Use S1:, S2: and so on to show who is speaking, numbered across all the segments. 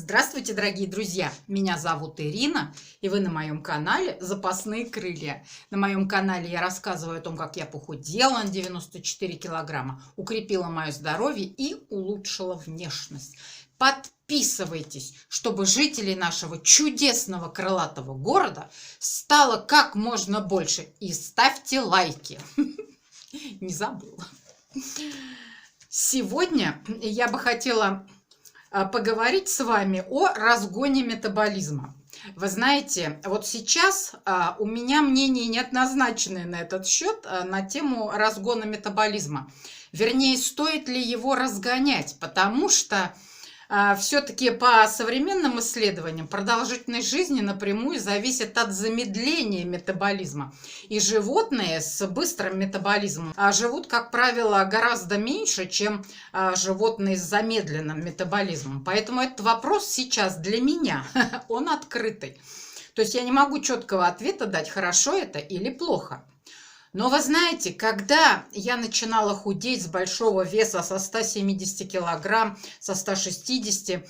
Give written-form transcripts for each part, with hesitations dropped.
S1: Здравствуйте, дорогие друзья! Меня зовут Ирина, и вы на моем канале «Запасные крылья». На моем канале я рассказываю о том, как я похудела на 94 килограмма, укрепила мое здоровье и улучшила внешность. Подписывайтесь, чтобы жителей нашего чудесного крылатого города стало как можно больше. И ставьте лайки. Не забыла. Сегодня я бы хотела поговорить с вами о разгоне метаболизма. Вы знаете, вот сейчас у меня мнение неоднозначное на этот счет, на тему разгона метаболизма. Вернее, стоит ли его разгонять, потому что все-таки по современным исследованиям продолжительность жизни напрямую зависит от замедления метаболизма. И животные с быстрым метаболизмом живут, как правило, гораздо меньше, чем животные с замедленным метаболизмом. Поэтому этот вопрос сейчас для меня, он открытый. То есть я не могу четкого ответа дать, хорошо это или плохо. Но вы знаете, когда я начинала худеть с большого веса, со 170 килограмм, со 160,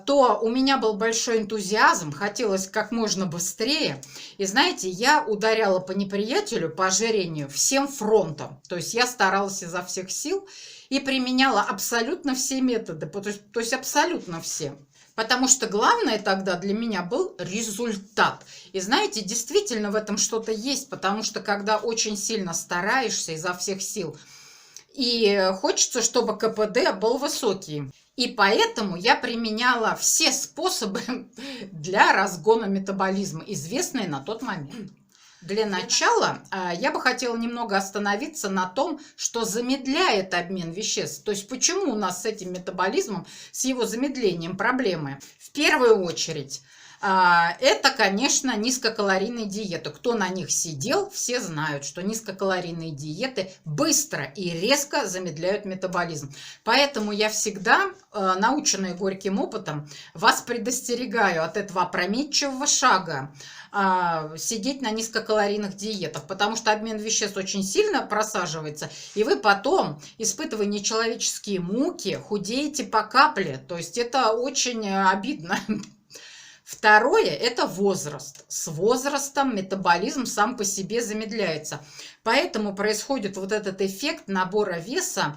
S1: то у меня был большой энтузиазм, хотелось как можно быстрее. И знаете, я ударяла по неприятелю, по ожирению, всем фронтом. То есть я старалась изо всех сил и применяла абсолютно все методы, то есть абсолютно все. Потому что главное тогда для меня был результат. И знаете, действительно в этом что-то есть, потому что когда очень сильно стараешься изо всех сил, и хочется, чтобы КПД был высокий. И поэтому я применяла все способы для разгона метаболизма, известные на тот момент. Для начала я бы хотела немного остановиться на том, что замедляет обмен веществ. То есть почему у нас с этим метаболизмом, с его замедлением проблемы. В первую очередь, это, конечно, низкокалорийные диеты. Кто на них сидел, все знают, что низкокалорийные диеты быстро и резко замедляют метаболизм. Поэтому я всегда, наученная горьким опытом, вас предостерегаю от этого опрометчивого шага сидеть на низкокалорийных диетах, потому что обмен веществ очень сильно просаживается, и вы потом, испытывая нечеловеческие муки, худеете по капле. То есть это очень обидно. Второе – это возраст. С возрастом метаболизм сам по себе замедляется. Поэтому происходит вот этот эффект набора веса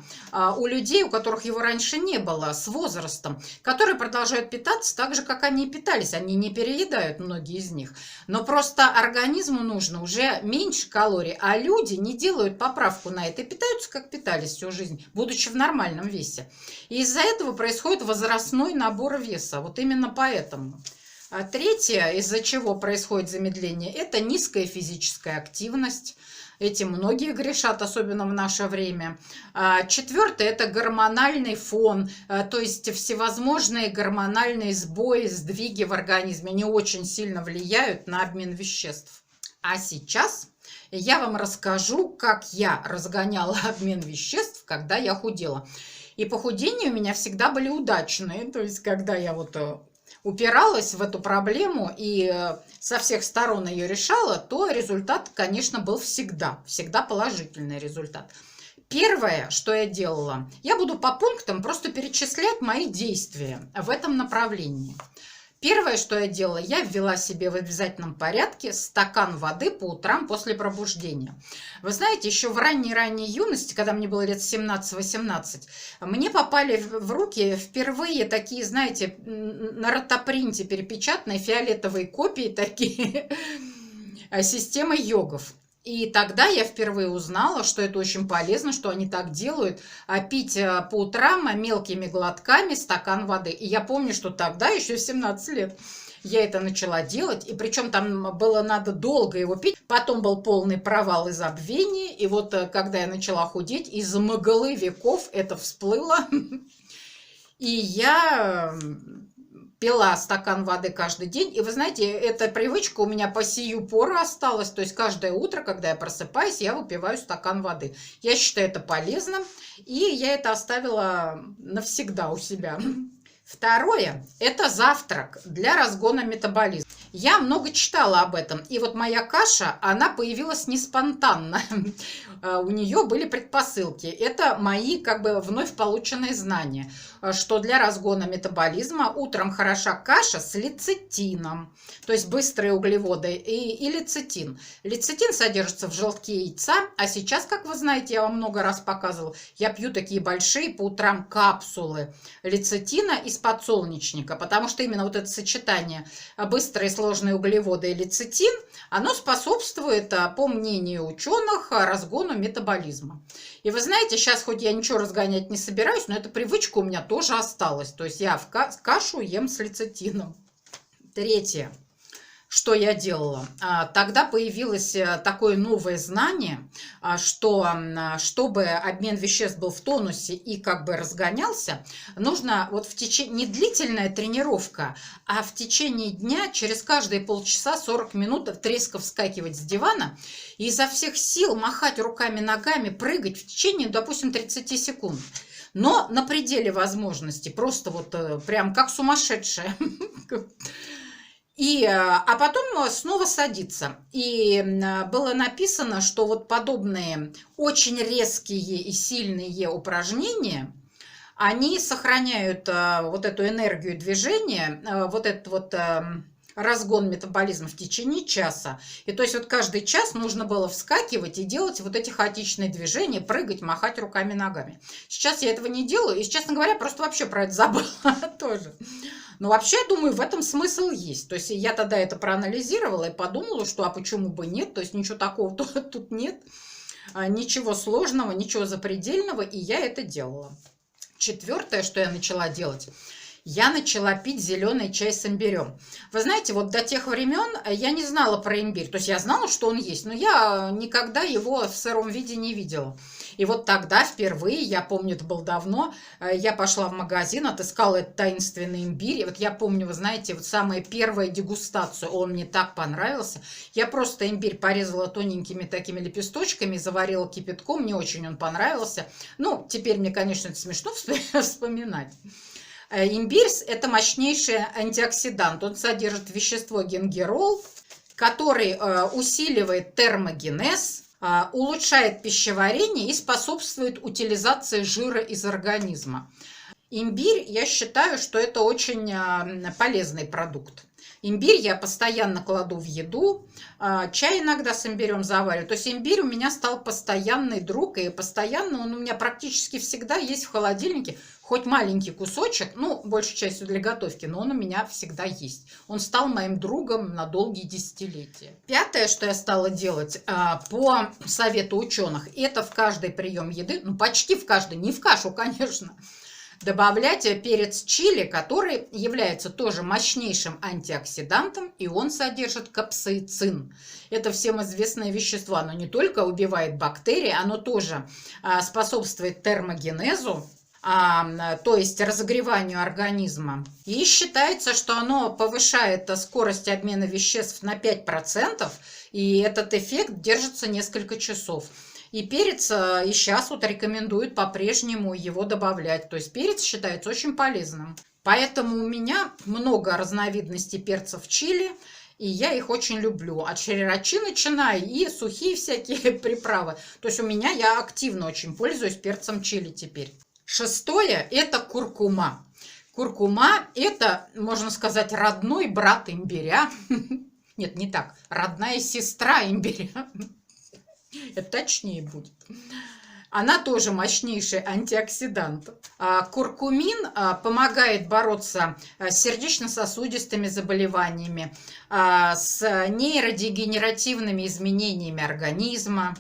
S1: у людей, у которых его раньше не было, с возрастом, которые продолжают питаться так же, как они и питались. Они не переедают, многие из них. Но просто организму нужно уже меньше калорий, а люди не делают поправку на это и питаются, как питались всю жизнь, будучи в нормальном весе. И из-за этого происходит возрастной набор веса. Вот именно поэтому. А третье, из-за чего происходит замедление, это низкая физическая активность. Этим многие грешат, особенно в наше время. Четвертое – это гормональный фон, то есть всевозможные гормональные сбои, сдвиги в организме. Они очень сильно влияют на обмен веществ. А сейчас я вам расскажу, как я разгоняла обмен веществ, когда я худела. И похудения у меня всегда были удачные, то есть когда я упиралась в эту проблему и со всех сторон ее решала, то результат, конечно, был всегда положительный результат. Первое, что я делала, я буду по пунктам просто перечислять мои действия в этом направлении. Первое, что я делала, я ввела себе в обязательном порядке стакан воды по утрам после пробуждения. Вы знаете, еще в ранней юности, когда мне было лет 17-18, мне попали в руки впервые такие, знаете, на ротопринте перепечатанные фиолетовые копии такие системы йогов. И тогда я впервые узнала, что это очень полезно, что они так делают, пить по утрам мелкими глотками стакан воды. И я помню, что тогда, еще в 17 лет, я это начала делать, и причем там было надо долго его пить. Потом был полный провал и забвение, и вот когда я начала худеть, из мглы веков это всплыло, и я пила стакан воды каждый день. И вы знаете, эта привычка у меня по сию пору осталась. То есть каждое утро, когда я просыпаюсь, я выпиваю стакан воды. Я считаю это полезным. И я это оставила навсегда у себя. Второе – это завтрак для разгона метаболизма. Я много читала об этом, и вот моя каша, она появилась не спонтанно. У нее были предпосылки. Это мои как бы вновь полученные знания, что для разгона метаболизма утром хороша каша с лецитином, то есть быстрые углеводы, и лецитин. Лецитин содержится в желтке яйца, а сейчас, как вы знаете, я вам много раз показывала, я пью такие большие по утрам капсулы лецитина из подсолнечника, потому что именно вот это сочетание быстрые сложные углеводы и лецитин, оно способствует, по мнению ученых, разгону метаболизма. И вы знаете, сейчас хоть я ничего разгонять не собираюсь, но эта привычка у меня тоже осталась. То есть я в кашу ем с лецитином. Третье. Что я делала? Тогда появилось такое новое знание, что чтобы обмен веществ был в тонусе и как бы разгонялся, нужно вот в течение, не длительная тренировка, а в течение дня через каждые полчаса 40 минут резко вскакивать с дивана и изо всех сил махать руками, ногами, прыгать в течение, допустим, 30 секунд. Но на пределе возможностей, просто вот прям как сумасшедшая. А потом снова садиться. И было написано, что вот подобные очень резкие и сильные упражнения, они сохраняют вот эту энергию движения, вот этот вот разгон метаболизма в течение часа. И то есть вот каждый час нужно было вскакивать и делать вот эти хаотичные движения, прыгать, махать руками, ногами. Сейчас я этого не делаю, и, честно говоря, просто вообще про это забыла тоже. Но вообще, я думаю, в этом смысл есть. То есть я тогда это проанализировала и подумала, что а почему бы нет? То есть ничего такого тут нет, ничего сложного, ничего запредельного, и я это делала. Четвертое, что я начала делать, я начала пить зеленый чай с имбирем. Вы знаете, вот до тех времен я не знала про имбирь. То есть я знала, что он есть, но я никогда его в сыром виде не видела. И вот тогда впервые, я помню, это было давно, я пошла в магазин, отыскала этот таинственный имбирь. И вот я помню, вы знаете, вот самая первая дегустация, он мне так понравился. Я просто имбирь порезала тоненькими такими лепесточками, заварила кипятком, мне очень он понравился. Ну, теперь мне, конечно, это смешно вспоминать. Имбирь – это мощнейший антиоксидант. Он содержит вещество гингерол, который усиливает термогенез, улучшает пищеварение и способствует утилизации жира из организма. Имбирь, я считаю, что это очень полезный продукт. Имбирь я постоянно кладу в еду, чай иногда с имбирем завариваю. То есть имбирь у меня стал постоянный друг, и постоянно он у меня практически всегда есть в холодильнике. Хоть маленький кусочек, ну, большей частью для готовки, но он у меня всегда есть. Он стал моим другом на долгие десятилетия. Пятое, что я стала делать по совету ученых, это в каждый прием еды, ну, почти в каждый, не в кашу, конечно, добавлять перец чили, который является тоже мощнейшим антиоксидантом, и он содержит капсаицин. Это всем известное вещество. Оно не только убивает бактерии, оно тоже способствует термогенезу, то есть разогреванию организма. И считается, что оно повышает скорость обмена веществ на 5%, и этот эффект держится несколько часов. И перец и сейчас вот рекомендуют по-прежнему его добавлять. То есть перец считается очень полезным. Поэтому у меня много разновидностей перцев чили, и я их очень люблю. От шрирачи начиная и сухие всякие приправы. То есть я активно очень пользуюсь перцем чили теперь. Шестое – это куркума. Куркума – это, можно сказать, родной брат имбиря. Нет, не так. Родная сестра имбиря. Это точнее будет. Она тоже мощнейший антиоксидант. Куркумин помогает бороться с сердечно-сосудистыми заболеваниями, с нейродегенеративными изменениями организма.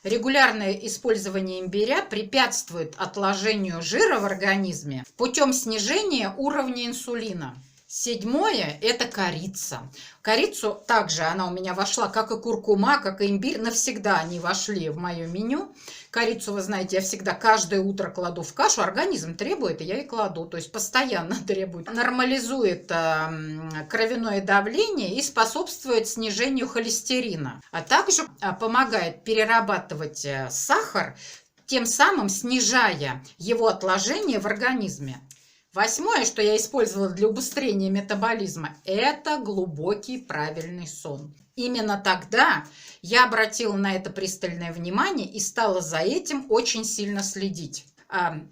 S1: Регулярное использование имбиря препятствует отложению жира в организме путем снижения уровня инсулина. Седьмое – это корица. Корицу также она у меня вошла, как и куркума, как и имбирь. Навсегда они вошли в мое меню. Корицу, вы знаете, я всегда каждое утро кладу в кашу. Организм требует, и я и кладу. То есть постоянно требует. Нормализует кровяное давление и способствует снижению холестерина. А также помогает перерабатывать сахар, тем самым снижая его отложение в организме. Восьмое, что я использовала для убыстрения метаболизма, это глубокий правильный сон. Именно тогда я обратила на это пристальное внимание и стала за этим очень сильно следить.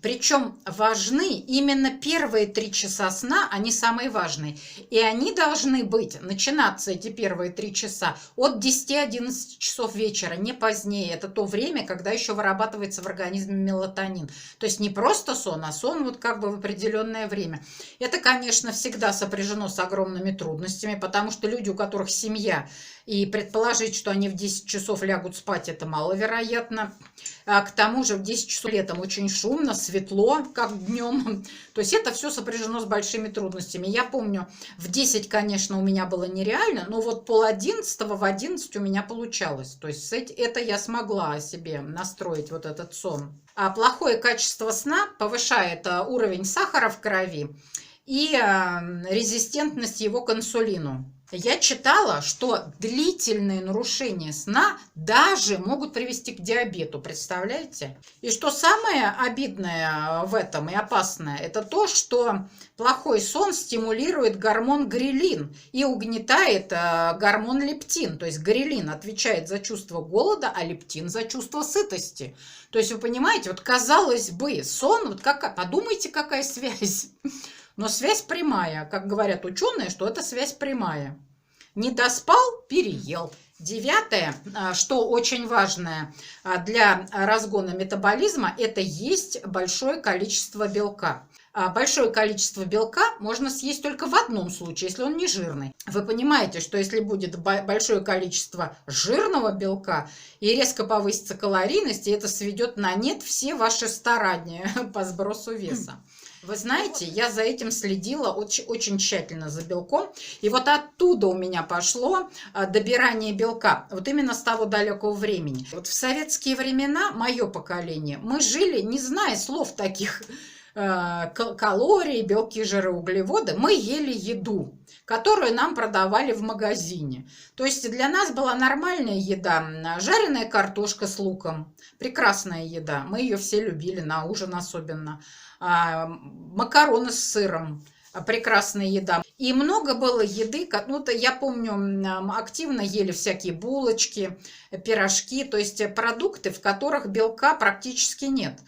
S1: Причем важны именно первые 3 часа сна, они самые важные. И они должны быть, начинаться эти первые 3 часа от 10-11 часов вечера, не позднее. Это то время, когда еще вырабатывается в организме мелатонин. То есть не просто сон, а сон вот как бы в определенное время. Это, конечно, всегда сопряжено с огромными трудностями, потому что люди, у которых семья, и предположить, что они в 10 часов лягут спать, это маловероятно. К тому же в 10 часов летом очень шумно, светло, как днем. То есть это все сопряжено с большими трудностями. Я помню, в 10, конечно, у меня было нереально, но вот пол-11 в 11 у меня получалось. То есть это я смогла себе настроить вот этот сон. А плохое качество сна повышает уровень сахара в крови и резистентность его к инсулину. Я читала, что длительные нарушения сна даже могут привести к диабету, представляете? И что самое обидное в этом и опасное, это то, что плохой сон стимулирует гормон грелин и угнетает гормон лептин. То есть грелин отвечает за чувство голода, а лептин за чувство сытости. То есть вы понимаете, вот казалось бы, сон, вот подумайте, какая связь. Но связь прямая, как говорят ученые, что это связь прямая. Не доспал, переел. Девятое, что очень важное для разгона метаболизма, это есть большое количество белка. Большое количество белка можно съесть только в одном случае, если он не жирный. Вы понимаете, что если будет большое количество жирного белка и резко повысится калорийность, и это сведет на нет все ваши старания по сбросу веса. Вы знаете, я за этим следила очень тщательно, за белком. И вот оттуда у меня пошло добирание белка. Вот именно с того далекого времени. Вот в советские времена, мое поколение, мы жили, не зная слов таких калорий, белки, жиры, углеводы. Мы ели еду, которую нам продавали в магазине. То есть для нас была нормальная еда. Жареная картошка с луком. Прекрасная еда. Мы ее все любили, на ужин особенно. Макароны с сыром, прекрасная еда. И много было еды, я помню, активно ели всякие булочки, пирожки, то есть продукты, в которых белка практически нет.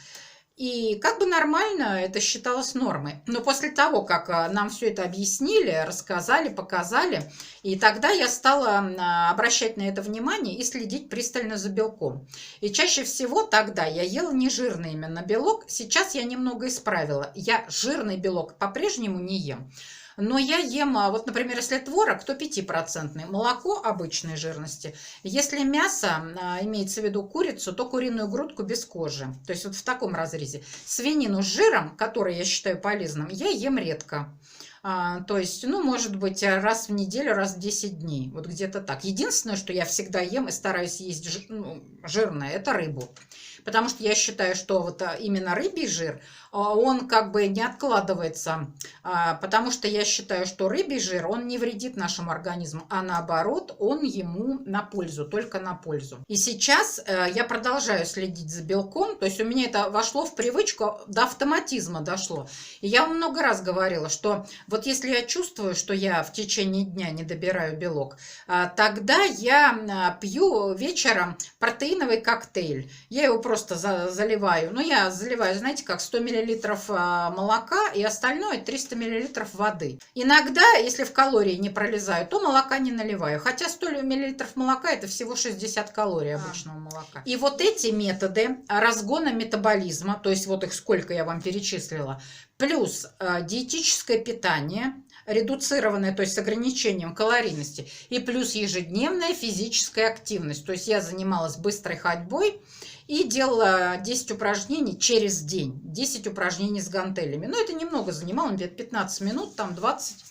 S1: И как бы нормально это считалось нормой. Но после того, как нам все это объяснили, рассказали, показали, и тогда я стала обращать на это внимание и следить пристально за белком. И чаще всего тогда я ела не жирный именно белок. Сейчас я немного исправила. Я жирный белок по-прежнему не ем. Но я ем, вот, например, если творог, то 5%, молоко обычной жирности. Если мясо, имеется в виду курицу, то куриную грудку без кожи. То есть вот в таком разрезе. Свинину с жиром, который я считаю полезным, я ем редко. То есть, может быть, раз в неделю, раз в 10 дней. Вот где-то так. Единственное, что я всегда ем и стараюсь есть жирное, это рыбу. Потому что я считаю, что вот именно рыбий жир, он как бы не откладывается. Потому что я считаю, что рыбий жир, он не вредит нашему организму, а наоборот, он ему на пользу, только на пользу. И сейчас я продолжаю следить за белком. То есть у меня это вошло в привычку, до автоматизма дошло. И я вам много раз говорила, что вот если я чувствую, что я в течение дня не добираю белок, тогда я пью вечером протеиновый коктейль. Я его просто заливаю. Я заливаю, знаете, как 100 мл молока и остальное 300 мл воды. Иногда, если в калории не пролезаю, то молока не наливаю. Хотя 100 мл молока это всего 60 калорий обычного молока. И вот эти методы разгона метаболизма, то есть вот их сколько я вам перечислила, плюс диетическое питание, редуцированное, то есть с ограничением калорийности, и плюс ежедневная физическая активность. То есть я занималась быстрой ходьбой и делала 10 упражнений через день. 10 упражнений с гантелями. Это немного занимало, где-то 15 минут, там 20.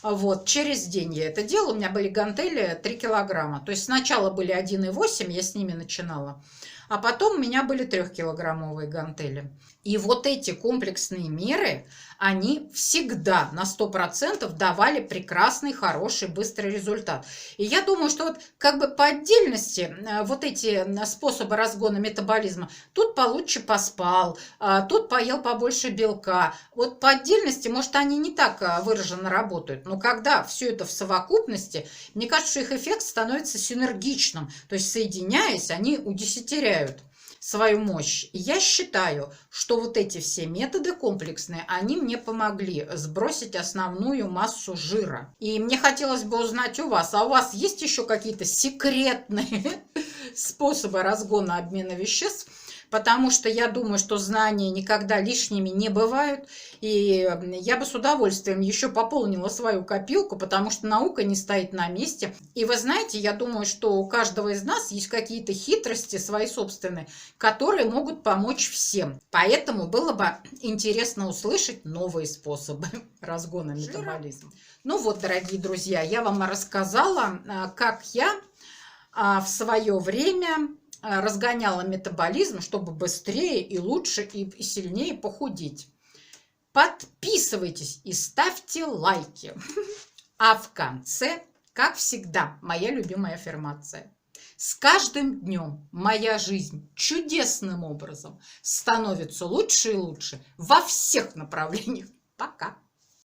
S1: Вот, через день я это делала. У меня были гантели 3 килограмма. То есть сначала были 1,8, я с ними начинала. а потом у меня были 3-килограммовые гантели. И вот эти комплексные меры, они всегда на 100% давали прекрасный, хороший, быстрый результат. И я думаю, что вот как бы по отдельности вот эти способы разгона метаболизма, тут получше поспал, тут поел побольше белка. Вот по отдельности, может, они не так выраженно работают, но когда все это в совокупности, мне кажется, что их эффект становится синергичным. То есть, соединяясь, они удесятеряют свою мощь. И я считаю, что вот эти все методы комплексные, они мне помогли сбросить основную массу жира. И мне хотелось бы узнать у вас, а у вас есть еще какие-то секретные способы разгона обмена веществ? Потому что я думаю, что знания никогда лишними не бывают. И я бы с удовольствием еще пополнила свою копилку, потому что наука не стоит на месте. И вы знаете, я думаю, что у каждого из нас есть какие-то хитрости свои собственные, которые могут помочь всем. Поэтому было бы интересно услышать новые способы разгона метаболизма. Ну вот, дорогие друзья, я вам рассказала, как я в свое время разгоняла метаболизм, чтобы быстрее и лучше и сильнее похудеть. Подписывайтесь и ставьте лайки. А в конце, как всегда, моя любимая аффирмация. С каждым днем моя жизнь чудесным образом становится лучше и лучше во всех направлениях. Пока!